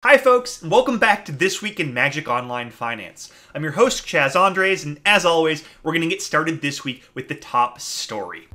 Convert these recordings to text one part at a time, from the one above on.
Hi folks, and welcome back to This Week in Magic Online Finance. I'm your host, Chaz Andres, and as always, we're going to get started this week with the top story.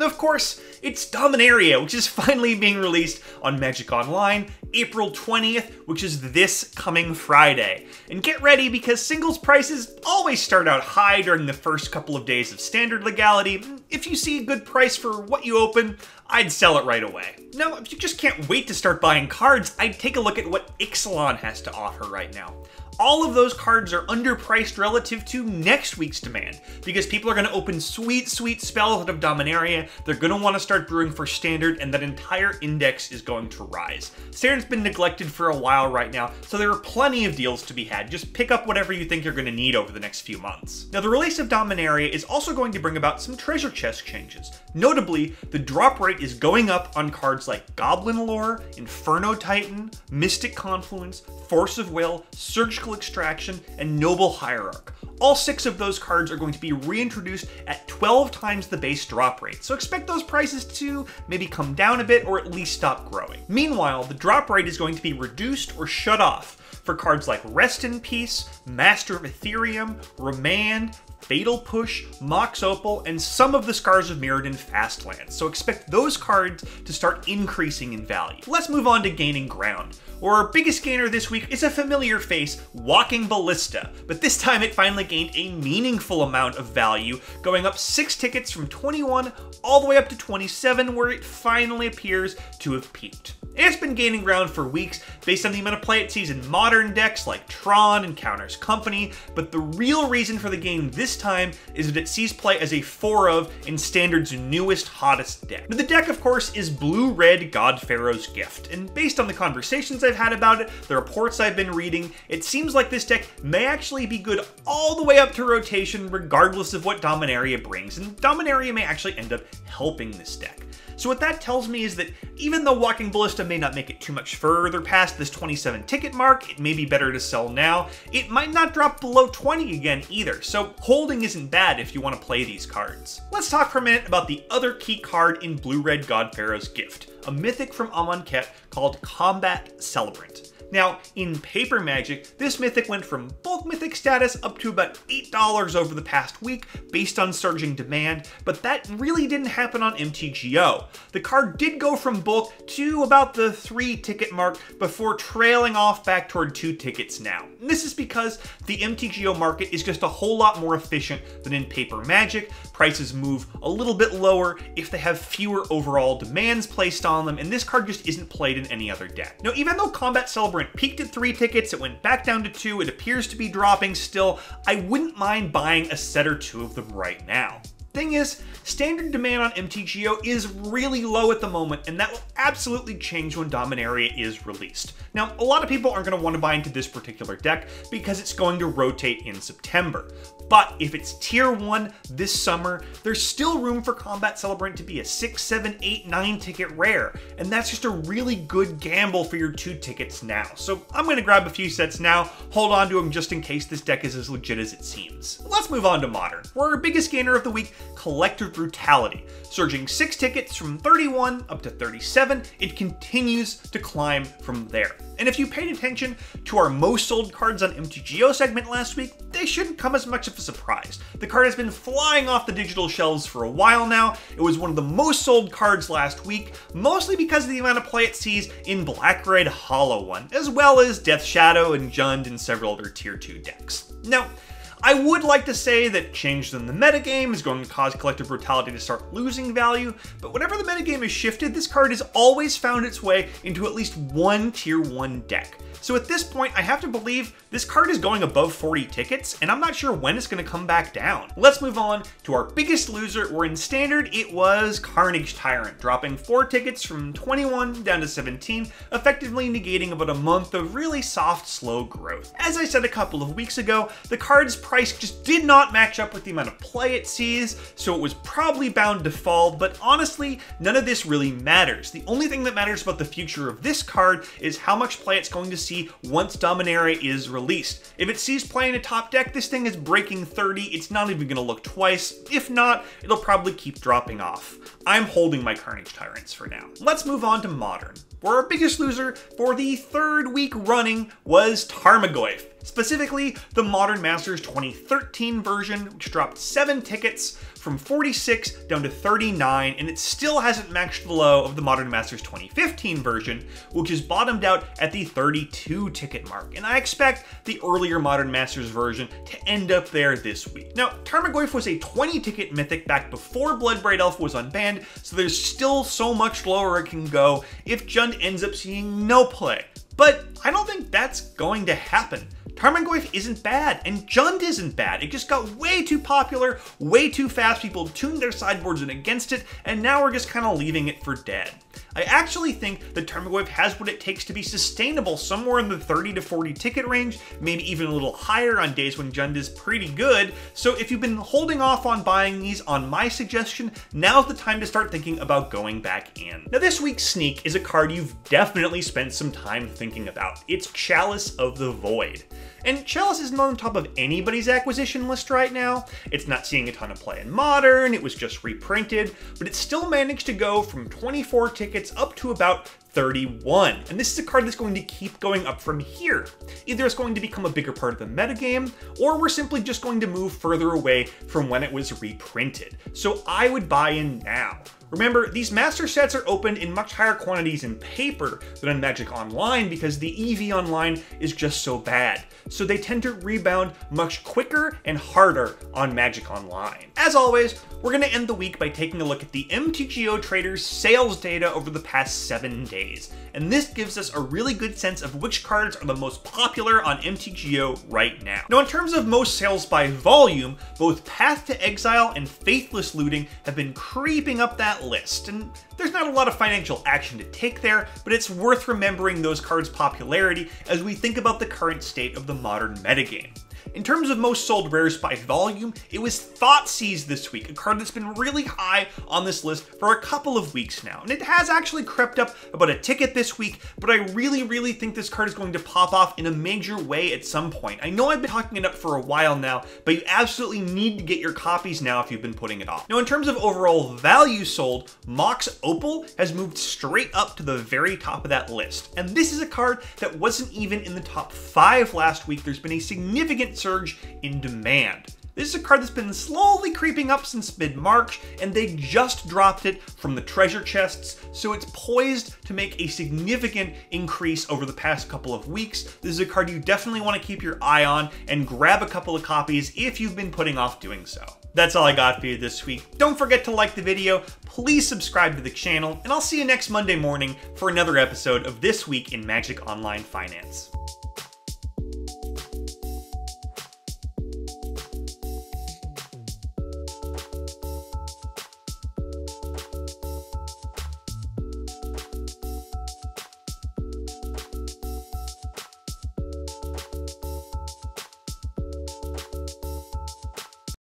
Of course, it's Dominaria, which is finally being released on Magic Online, April 20th, which is this coming Friday. And get ready because singles prices always start out high during the first couple of days of standard legality. If you see a good price for what you open, I'd sell it right away. Now, if you just can't wait to start buying cards, I'd take a look at what Ixalan has to offer right now. All of those cards are underpriced relative to next week's demand, because people are going to open sweet spells out of Dominaria, they're going to want to start brewing for Standard, and that entire index is going to rise. Standard's been neglected for a while right now, so there are plenty of deals to be had. Just pick up whatever you think you're going to need over the next few months. Now, the release of Dominaria is also going to bring about some treasure chest changes. Notably, the drop rate is going up on cards like Goblin Lore, Inferno Titan, Mystic Confluence, Force of Will, Surgical Extraction, and Noble Hierarch. All 6 of those cards are going to be reintroduced at 12 times the base drop rate, so expect those prices to maybe come down a bit or at least stop growing. Meanwhile, the drop rate is going to be reduced or shut off for cards like Rest in Peace, Master of Ethereum, Remand, Fatal Push, Mox Opal, and some of the Scars of Mirrodin Fastlands, so expect those cards to start increasing in value. Let's move on to gaining ground, where our biggest gainer this week is a familiar face, Walking Ballista, but this time it finally gained a meaningful amount of value, going up 6 tickets from 21 all the way up to 27, where it finally appears to have peaked. It's been gaining ground for weeks based on the amount of play it sees in modern decks like Tron and Counter's Company, but the real reason for the gain this time is that it sees play as a 4-of in Standard's newest, hottest deck. Now, the deck, of course, is Blue-Red God Pharaoh's Gift, and based on the conversations I've had about it, the reports I've been reading, it seems like this deck may actually be good all the way up to rotation regardless of what Dominaria brings, and Dominaria may actually end up helping this deck. So what that tells me is that even though Walking Ballista may not make it too much further past this 27 ticket mark, it may be better to sell now, it might not drop below 20 again either, so holding isn't bad if you want to play these cards. Let's talk for a minute about the other key card in Blue-Red God Pharaoh's Gift, a mythic from Amonkhet called Combat Celebrant. Now, in Paper Magic, this mythic went from bulk mythic status up to about $8 over the past week based on surging demand, but that really didn't happen on MTGO. The card did go from bulk to about the 3 ticket mark before trailing off back toward 2 tickets now. And this is because the MTGO market is just a whole lot more efficient than in Paper Magic. Prices move a little bit lower if they have fewer overall demands placed on them, and this card just isn't played in any other deck. Now, even though Combat Celebrant peaked at 3 tickets, it went back down to 2, it appears to be dropping still, I wouldn't mind buying a set or 2 of them right now. Thing is, standard demand on MTGO is really low at the moment, and that will absolutely change when Dominaria is released. Now, a lot of people aren't going to want to buy into this particular deck because it's going to rotate in September. But if it's tier 1 this summer, there's still room for Combat Celebrant to be a 6, 7, 8, 9 ticket rare, and that's just a really good gamble for your 2 tickets now. So I'm going to grab a few sets now, hold on to them just in case this deck is as legit as it seems. Let's move on to Modern, where our biggest gainer of the week, Collective Brutality. Surging 6 tickets from 31 up to 37, it continues to climb from there. And if you paid attention to our most sold cards on MTGO segment last week, they shouldn't come as much of a surprise. The card has been flying off the digital shelves for a while now. It was one of the most sold cards last week, mostly because of the amount of play it sees in Black-Red Hollow One, as well as Death Shadow and Jund and several other tier 2 decks. Now, I would like to say that changes in the metagame is going to cause Collective Brutality to start losing value, but whenever the metagame is shifted, this card has always found its way into at least one tier 1 deck. So at this point, I have to believe this card is going above 40 tickets, and I'm not sure when it's going to come back down. Let's move on to our biggest loser, where in Standard, it was Carnage Tyrant, dropping 4 tickets from 21 down to 17, effectively negating about a month of really soft, slow growth. As I said a couple of weeks ago, the card's price just did not match up with the amount of play it sees, so it was probably bound to fall, but honestly, none of this really matters. The only thing that matters about the future of this card is how much play it's going to see once Dominaria is released. If it sees play in a top deck, this thing is breaking 30, it's not even going to look twice. If not, it'll probably keep dropping off. I'm holding my Carnage Tyrants for now. Let's move on to Modern, where our biggest loser for the third week running was Tarmogoyf. Specifically, the Modern Masters 2013 version, which dropped 7 tickets from 46 down to 39, and it still hasn't matched the low of the Modern Masters 2015 version, which is bottomed out at the 32 ticket mark. And I expect the earlier Modern Masters version to end up there this week. Now, Tarmogoyf was a 20 ticket mythic back before Bloodbraid Elf was unbanned, so there's still so much lower it can go if Jund ends up seeing no play. But I don't think that's going to happen. Tarmogoyf isn't bad, and Jund isn't bad. It just got way too popular, way too fast. People tuned their sideboards in against it, and now we're just kind of leaving it for dead. I actually think that Tarmogoyf has what it takes to be sustainable somewhere in the 30 to 40 ticket range, maybe even a little higher on days when Jund is pretty good. So if you've been holding off on buying these on my suggestion, now's the time to start thinking about going back in. Now this week's sneak is a card you've definitely spent some time thinking about. It's Chalice of the Void. And Chalice isn't on top of anybody's acquisition list right now. It's not seeing a ton of play in Modern, it was just reprinted, but it still managed to go from 24 tickets up to about 31. And this is a card that's going to keep going up from here. Either it's going to become a bigger part of the metagame, or we're simply just going to move further away from when it was reprinted. So I would buy in now. Remember, these master sets are opened in much higher quantities in paper than on Magic Online because the EV Online is just so bad. So they tend to rebound much quicker and harder on Magic Online. As always, we're going to end the week by taking a look at the MTGO traders' sales data over the past 7 days. And this gives us a really good sense of which cards are the most popular on MTGO right now. Now, in terms of most sales by volume, both Path to Exile and Faithless Looting have been creeping up that list, and there's not a lot of financial action to take there, but it's worth remembering those cards' popularity as we think about the current state of the Modern metagame. In terms of most sold rares by volume, it was Thoughtseize this week, a card that's been really high on this list for a couple of weeks now. And it has actually crept up about a ticket this week, but I really think this card is going to pop off in a major way at some point. I know I've been talking it up for a while now, but you absolutely need to get your copies now if you've been putting it off. Now, in terms of overall value sold, Mox Opal has moved straight up to the very top of that list. And this is a card that wasn't even in the top 5 last week. There's been a significant surge in demand. This is a card that's been slowly creeping up since mid-March, and they just dropped it from the treasure chests, so it's poised to make a significant increase over the past couple of weeks. This is a card you definitely want to keep your eye on and grab a couple of copies if you've been putting off doing so. That's all I got for you this week. Don't forget to like the video, please subscribe to the channel, and I'll see you next Monday morning for another episode of This Week in Magic Online Finance.